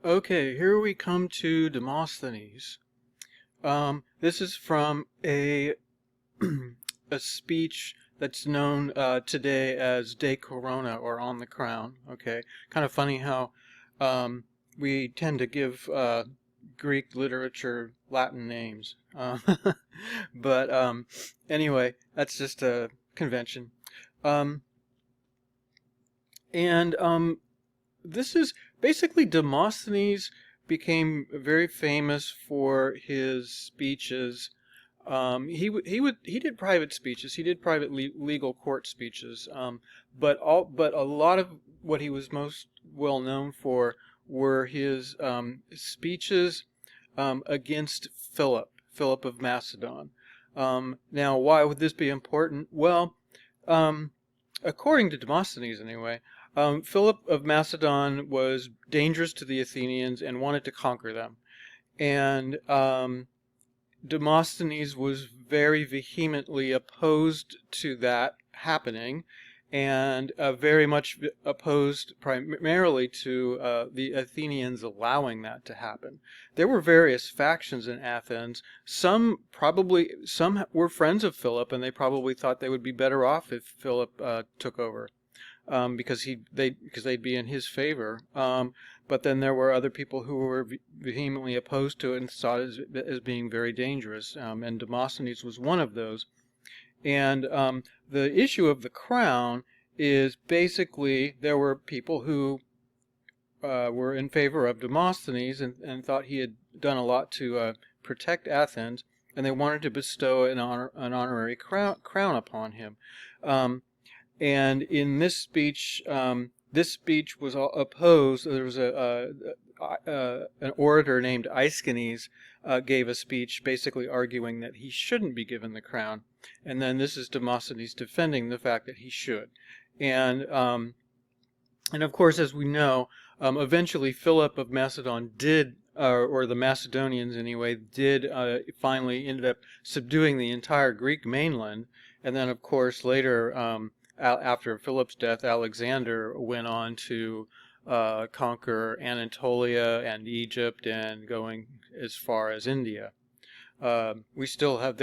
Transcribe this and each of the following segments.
Okay, here we come to Demosthenes. This is from a a speech that's known today as De Corona or On the Crown. Okay, kind of funny how um, we tend to give Greek literature Latin names, but anyway, that's just a convention. Um, and this is basically Demosthenes became very famous for his speeches. He did private speeches. He did private legal court speeches. But a lot of what he was most well known for were his speeches against Philip of Macedon. Now, why would this be important? Well, um, according to Demosthenes, anyway, Philip of Macedon was dangerous to the Athenians and wanted to conquer them. And Demosthenes was very vehemently opposed to that happening and very much opposed primarily to the Athenians allowing that to happen. There were various factions in Athens. Some were friends of Philip, and they probably thought they would be better off if Philip took over because they'd be in his favor. But then there were other people who were vehemently opposed to it and saw it as being very dangerous. And Demosthenes was one of those. And the issue of the crown is basically there were people who were in favor of Demosthenes and thought he had done a lot to protect Athens, and they wanted to bestow an honorary crown upon him. And in this speech was opposed. There was an orator named Aeschines gave a speech basically arguing that he shouldn't be given the crown. And then this is Demosthenes defending the fact that he should. And of course, as we know, eventually Philip of Macedon did, or the Macedonians anyway, did finally ended up subduing the entire Greek mainland. And then, of course, later, after Philip's death, Alexander went on to conquer Anatolia and Egypt and going as far as India. There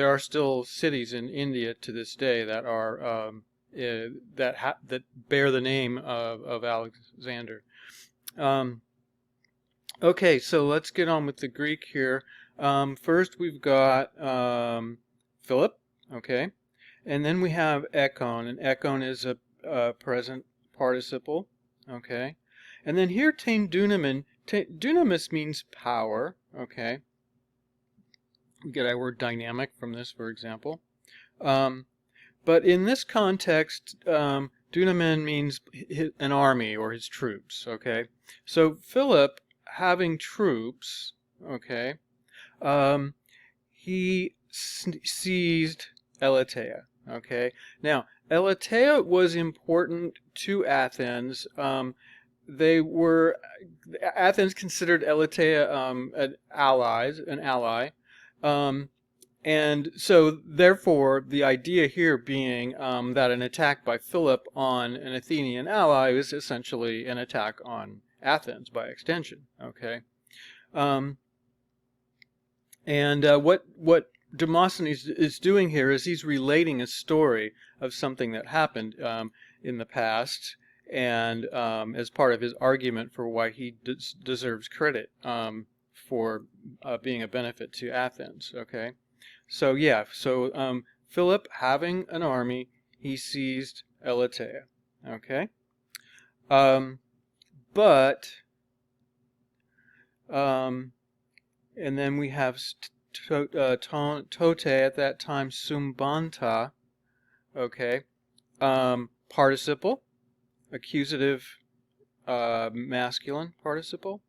are still cities in India to this day that are that bear the name of Alexander. Okay, so let's get on with the Greek here. First, we've got Philip. Okay. And then we have ekon, and ekon is a present participle, okay? And then here tein dunamin, dunamis means power, okay? We get our word dynamic from this, for example. But in this context, dunamin means an army or his troops, okay? So Philip, having troops, okay, he seized Elatea. Okay. Now, Elatea was important to Athens. Athens considered Elatea an ally. And so, therefore, the idea here being that an attack by Philip on an Athenian ally is essentially an attack on Athens by extension. Okay. What Demosthenes is doing here is he's relating a story of something that happened in the past, and as part of his argument for why he deserves credit for being a benefit to Athens. Okay, so yeah, Philip, having an army, he seized Elatea. Okay, but and then we have Tote at that time, sumbanta, okay, participle, accusative masculine participle.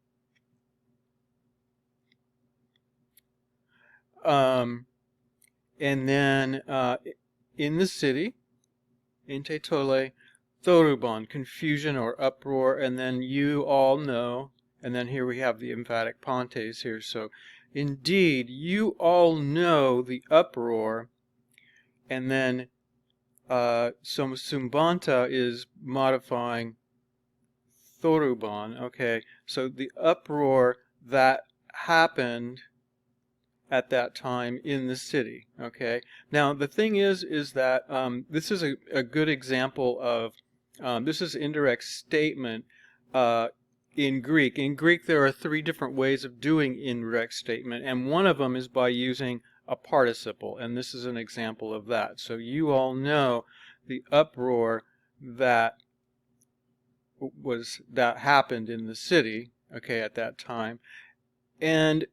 And then in the city, inte tole, thorubon, confusion or uproar, and then you all know, and then here we have the emphatic pontes here, so indeed, you all know the uproar, and then sumbanta is modifying Thoruban. Okay, so the uproar that happened at that time in the city. Okay, now the thing is that this is a good example of this is indirect statement in Greek. In Greek, there are 3 different ways of doing indirect statement, and one of them is by using a participle, and this is an example of that. So you all know the uproar that happened in the city, okay, at that time, and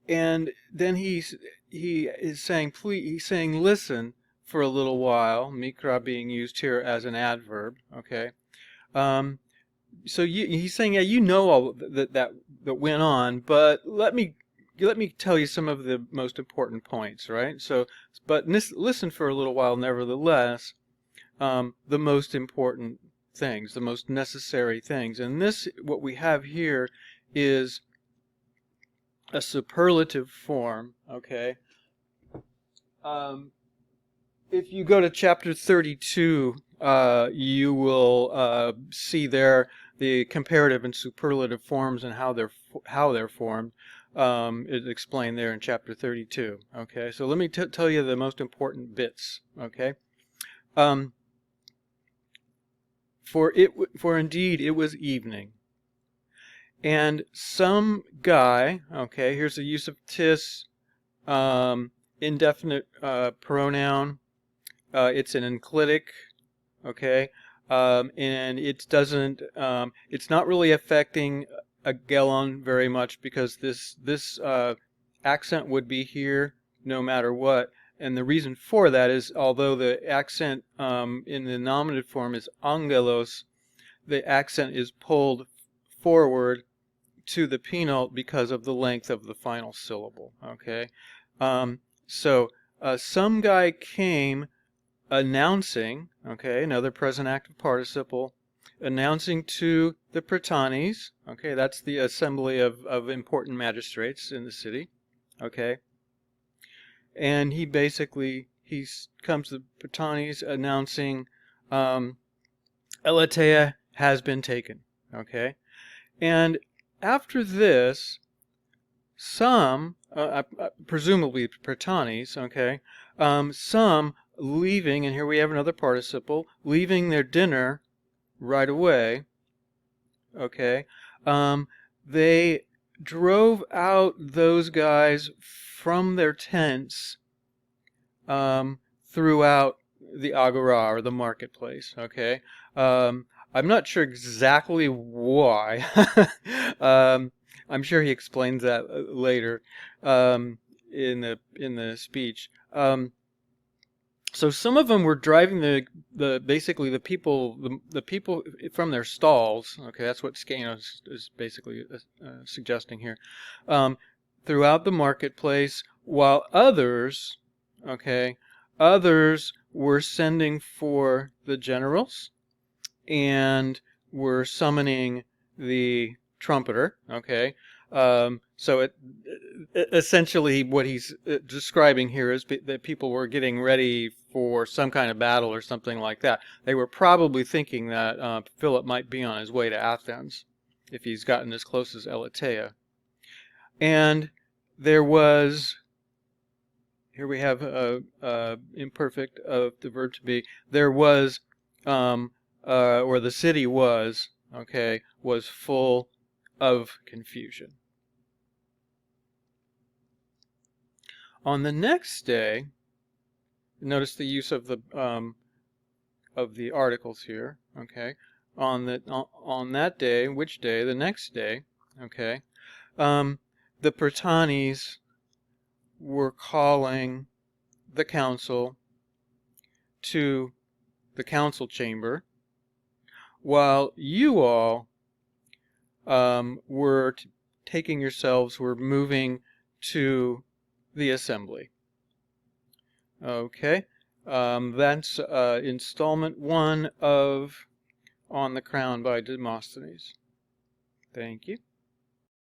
then he is saying, please, he's saying, listen for a little while. Mikra being used here as an adverb, okay. So he's saying, yeah, you know all that went on, but let me tell you some of the most important points, right? So, but listen for a little while, nevertheless. The most important things, the most necessary things, and this, what we have here, is a superlative form. Okay. If you go to chapter 32, you will see there the comparative and superlative forms and how they're formed. It's explained there in chapter 32. Okay, so let me tell you the most important bits. Okay, for indeed it was evening, and some guy. Okay, here's the use of tis, indefinite pronoun. It's an enclitic. Okay, and it doesn't. It's not really affecting a gelon very much, because this accent would be here no matter what. And the reason for that is, although the accent in the nominative form is angelos, the accent is pulled forward to the penult because of the length of the final syllable. Okay, so some guy came announcing, okay, another present active participle, announcing to the Prytanes, okay, that's the assembly of important magistrates in the city, okay, and he comes to the Prytanes announcing Elatea has been taken, okay, and after this, some, presumably Prytanes, okay, some leaving, and here we have another participle, leaving their dinner right away, okay, they drove out those guys from their tents throughout the agora, or the marketplace, okay. I'm not sure exactly why. I'm sure he explains that later in the speech. So some of them were driving basically the people from their stalls. Okay, that's what Skeno is basically suggesting here, throughout the marketplace, while others were sending for the generals and were summoning the trumpeter. Okay. So essentially what he's describing here is that people were getting ready for some kind of battle or something like that. They were probably thinking that Philip might be on his way to Athens if he's gotten as close as Elatea. And there was, here we have imperfect of the verb to be, there was, or the city was, okay, was full of confusion. On the next day, notice the use of the articles here. Okay, on that day, which day? The next day. Okay, the Prytanes were calling the council to the council chamber, while you all were were moving to the assembly. Okay, that's installment 1 of On the Crown by Demosthenes. Thank you.